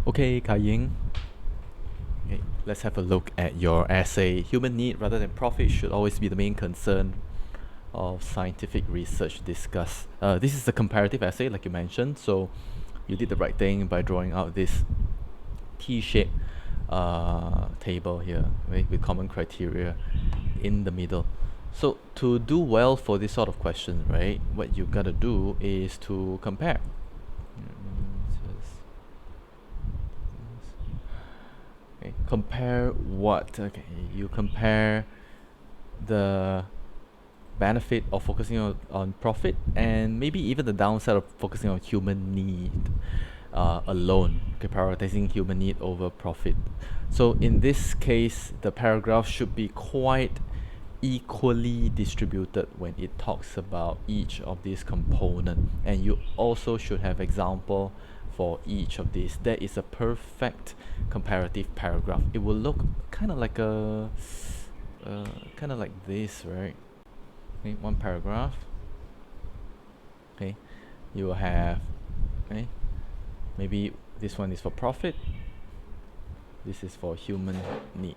Okay, Kaiying. Okay, let's have a look at your essay. Human need rather than profit should always be the main concern of scientific research discussed. This is a comparative essay, like you mentioned, so you did the right thing by drawing out this T-shaped table here, right, with common criteria in the middle. So to do well for this sort of question, right, what you gotta do is to compare. Okay, compare what? Okay, you compare the benefit of focusing on profit and maybe even the downside of focusing on human need alone, okay, prioritizing human need over profit. So in this case, the paragraph should be quite equally distributed when it talks about each of these components, and you also should have example for each of these. That is a perfect comparative paragraph. It will look kind of like a kind of like this, right? Okay, one paragraph. Okay, you will have, okay, maybe this one is for profit, this is for human need.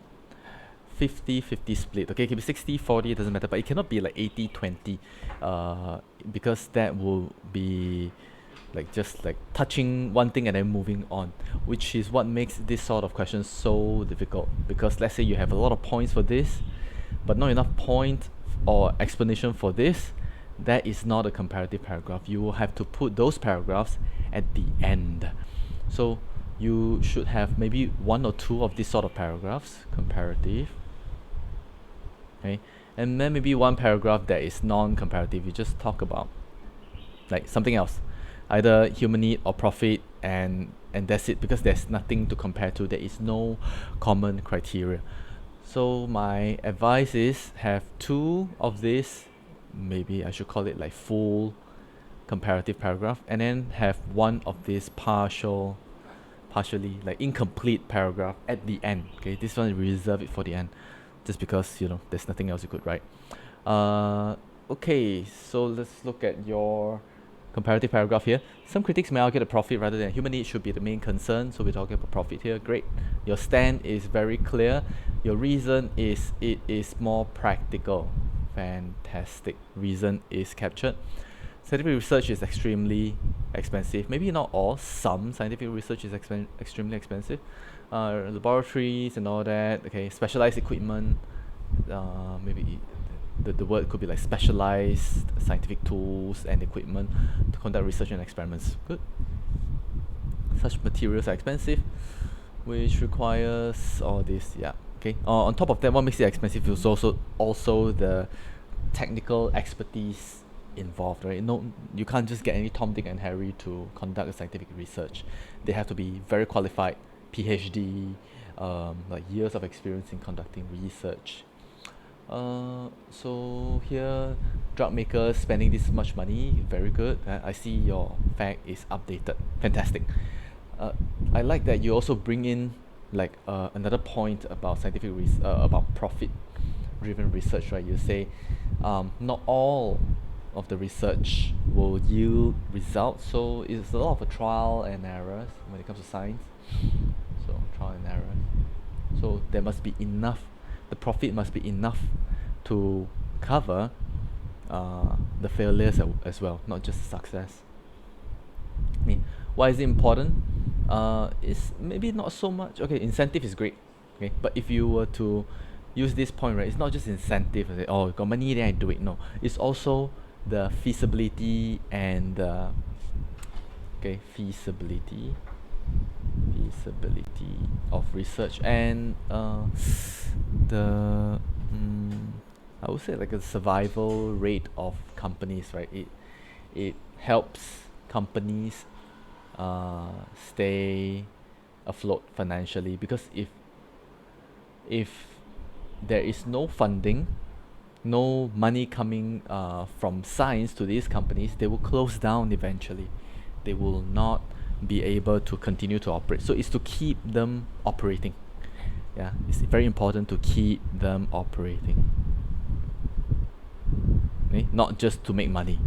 50-50 split. Okay, it can be 60-40, it doesn't matter, but it cannot be like 80-20, because that will be like just like touching one thing and then moving on, which is what makes this sort of question so difficult. Because let's say you have a lot of points for this, but not enough point or explanation for this, that is not a comparative paragraph. You will have to put those paragraphs at the end. So you should have maybe one or two of these sort of paragraphs, comparative, okay, and then maybe one paragraph that is non-comparative. You just talk about like something else, either human need or profit, and that's it, because there's nothing to compare to. There is no common criteria. So my advice is have two of this, maybe I should call it like full comparative paragraph, and then have one of this partially like incomplete paragraph at the end. Okay, this one reserve it for the end, just because there's nothing else you could write. Okay, so let's look at your comparative paragraph here. Some critics may argue that profit rather than human need should be the main concern, so we're talking about profit here. Great. Your stand is very clear. Your reason is it is more practical. Fantastic. Reason is captured. Scientific research is extremely expensive. Maybe not all, some scientific research is extremely expensive. Laboratories and all that, okay, specialized equipment, maybe the word could be like specialized scientific tools and equipment to conduct research and experiments. Good. Such materials are expensive, which requires all this. Yeah. Okay. On top of that, what makes it expensive is also the technical expertise involved, right? No, you can't just get any Tom, Dick, and Harry to conduct a scientific research. They have to be very qualified, PhD, like years of experience in conducting research. So here, drug makers spending this much money, very good. I see your fact is updated. Fantastic. I like that you also bring in like another point about about profit-driven research, right? You say not all of the research will yield results, so it's a lot of a trial and errors when it comes to science. So trial and errors. So there must be enough. The profit must be enough to cover the failures as well, not just success. I mean, why is it important? It's maybe not so much. Okay, incentive is great. Okay, but if you were to use this point, right, it's not just incentive. Say, oh, got money, then I do it. No, it's also the feasibility and feasibility of research and the I would say like a survival rate of companies, right? It helps companies stay afloat financially, because if there is no funding, no money coming from science to these companies, they will close down eventually. They will not be able to continue to operate. So it's to keep them operating. Yeah, it's very important to keep them operating. Okay? Not just to make money.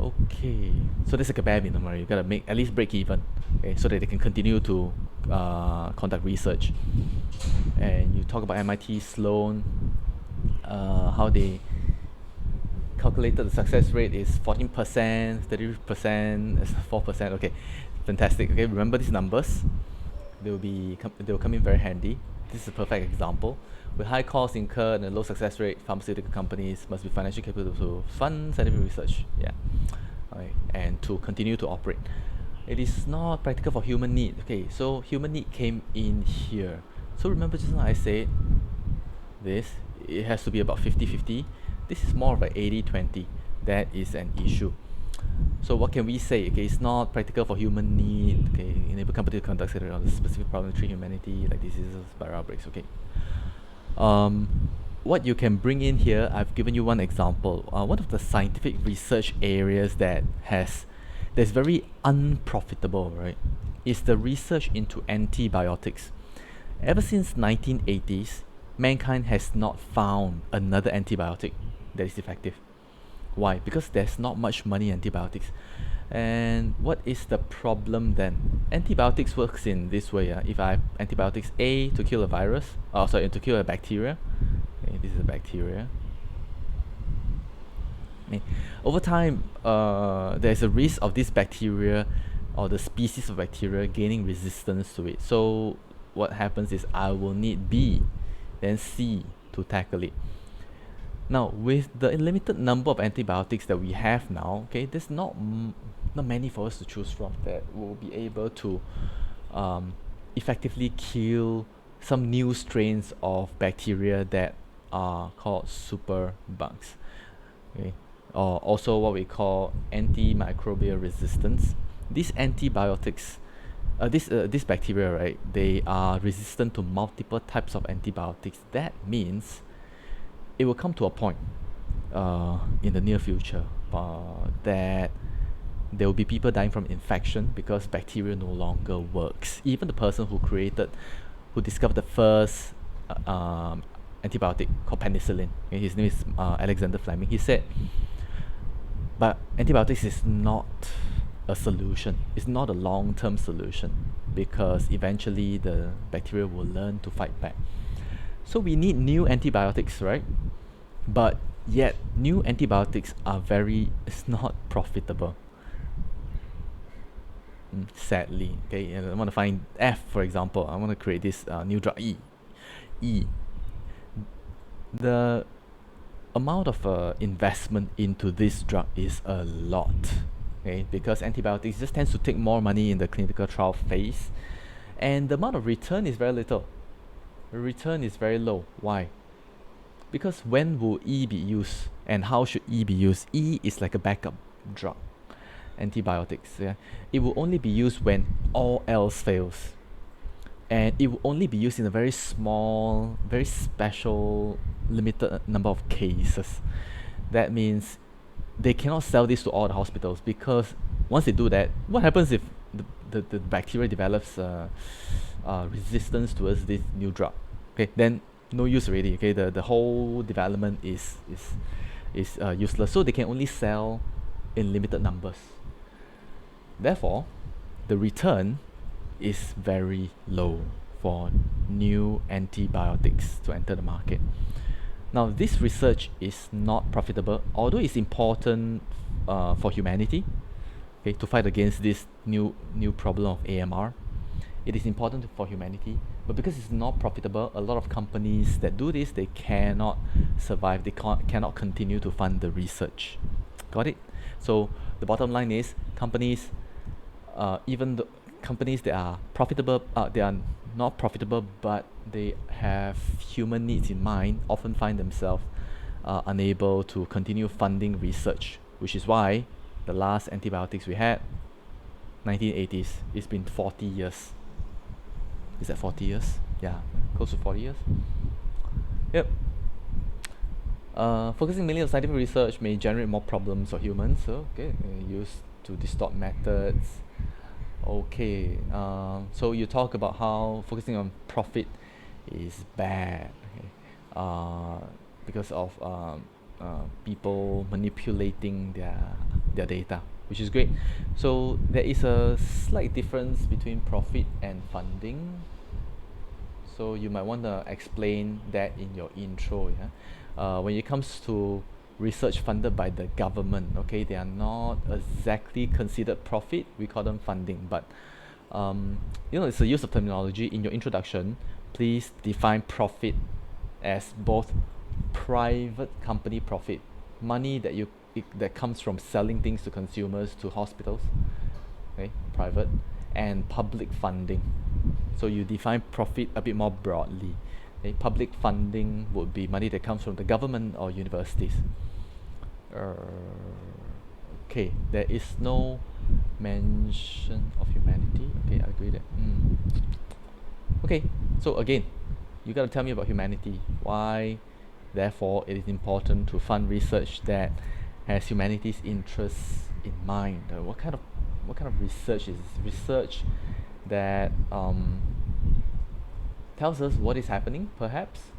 Okay, so that's like a bare minimum, right? You gotta make at least break even, okay, so that they can continue to conduct research. And you talk about MIT, Sloan, how they calculated the success rate is 14%, 30%, 4%. Okay, fantastic. Okay, remember these numbers. They will come in very handy. This is a perfect example. With high costs incurred and a low success rate, pharmaceutical companies must be financially capable to fund scientific research. Yeah, okay, and to continue to operate. It is not practical for human need. Okay, so human need came in here. So remember just now I said this, it has to be about 50-50. This is more of a 80-20. That is an issue. So what can we say? Okay, it's not practical for human need. Okay, enable company to conduct study on the specific problem to treat humanity like diseases, viral outbreaks. Okay. What you can bring in here, I've given you one example. One of the scientific research areas that's very unprofitable, right, is the research into antibiotics. Ever since 1980s, mankind has not found another antibiotic that is effective. Why? Because there's not much money in antibiotics. And what is the problem then? Antibiotics works in this way. If I have antibiotics A to kill a virus, to kill a bacteria. Okay, this is a bacteria. Okay. Over time, there's a risk of this bacteria or the species of bacteria gaining resistance to it. So what happens is I will need B, then C to tackle it. Now, with the limited number of antibiotics that we have now, okay, there's not many for us to choose from that will be able to effectively kill some new strains of bacteria that are called super bugs. Okay, or also what we call antimicrobial resistance. These antibiotics, this bacteria, right? They are resistant to multiple types of antibiotics. That means it will come to a point in the near future that there will be people dying from infection because bacteria no longer works. Even the person who discovered the first antibiotic called penicillin, okay, his name is Alexander Fleming, he said, but antibiotics is not a solution. It's not a long-term solution because eventually the bacteria will learn to fight back. So we need new antibiotics, right? But yet new antibiotics it's not profitable. Sadly, okay. And I want to find F, for example. I want to create this new drug E. The amount of investment into this drug is a lot, okay, because antibiotics just tends to take more money in the clinical trial phase, and the amount of return is very little. The return is very low. Why? Because when will E be used and how should E be used? E is like a backup drug, antibiotics. Yeah? It will only be used when all else fails. And it will only be used in a very small, very special, limited number of cases. That means they cannot sell this to all the hospitals because once they do that, what happens if the bacteria develops resistance towards this new drug? Okay, then no use already. Okay, the whole development is useless. So they can only sell in limited numbers. Therefore, the return is very low for new antibiotics to enter the market. Now, this research is not profitable, although it's important for humanity, okay, to fight against this new problem of AMR. It is important for humanity, but because it's not profitable, a lot of companies that do this, they cannot survive. They cannot continue to fund the research. Got it? So the bottom line is companies, even the companies that are profitable, they are not profitable, but they have human needs in mind, often find themselves unable to continue funding research, which is why the last antibiotics we had, 1980s, it's been 40 years. Is that 40 years? Yeah, close to 40 years. Yep. Focusing mainly on scientific research may generate more problems for humans. So, okay, used to distort methods. Okay, so you talk about how focusing on profit is bad, okay, because of people manipulating their data, which is great. So there is a slight difference between profit and funding. So you might want to explain that in your intro. Yeah, when it comes to research funded by the government, okay, they are not exactly considered profit. We call them funding, but it's a use of terminology in your introduction. Please define profit as both private company profit, money that comes from selling things to consumers, to hospitals, okay, private, and public funding. So you define profit a bit more broadly. Okay, public funding would be money that comes from the government or universities. Uh, okay, there is no mention of humanity. Okay, I agree that. Okay, so again, you got to tell me about humanity. Why, therefore, it is important to fund research that has humanity's interests in mind. What kind of research is this? Research that tells us what is happening, perhaps,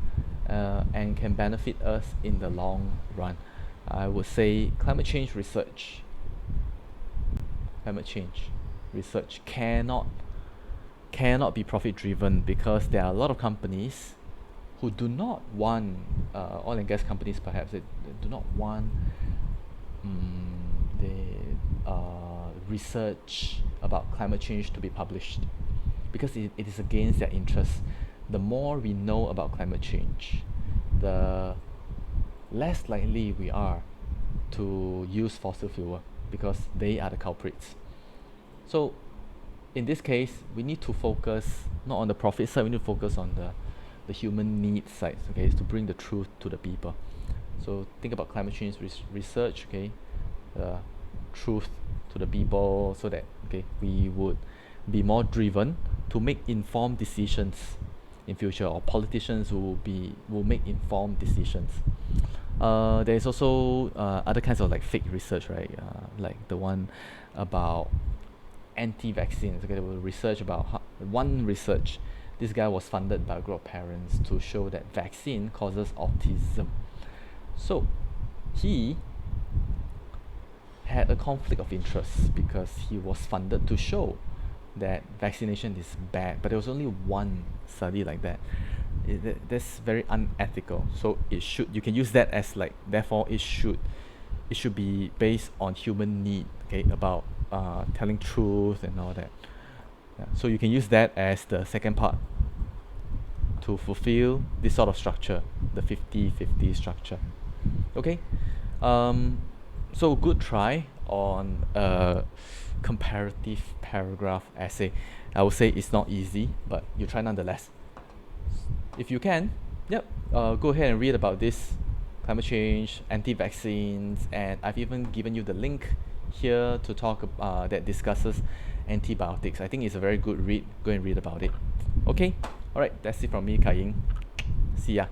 and can benefit us in the long run. I would say climate change research cannot be profit driven, because there are a lot of companies who do not want, oil and gas companies perhaps, they do not want the research about climate change to be published, because it is against their interests. The more we know about climate change, the less likely we are to use fossil fuel, because they are the culprits. So in this case, we need to focus not on the profit side, we need to focus on the human needs side, okay, to bring the truth to the people. So think about climate change research, okay, truth to the people, so that, okay, we would be more driven to make informed decisions in future, or politicians will make informed decisions. There is also other kinds of like fake research, right? Like the one about anti-vaccines. Okay, there was research about one research. This guy was funded by a group of parents to show that vaccine causes autism. So he had a conflict of interest, because he was funded to show that vaccination is bad, but there was only one study like that. That's very unethical. So you can use that as like, therefore it should be based on human need, okay, about telling truth and all that. Yeah. So you can use that as the second part to fulfill this sort of structure, the 50-50 structure. Okay, so good try on a comparative paragraph essay. I would say it's not easy, but you try nonetheless. If you can, go ahead and read about this climate change, anti-vaccines, and I've even given you the link here to talk that discusses antibiotics. I think it's a very good read. Go and read about it. Okay, all right, that's it from me, Kaiying. See ya.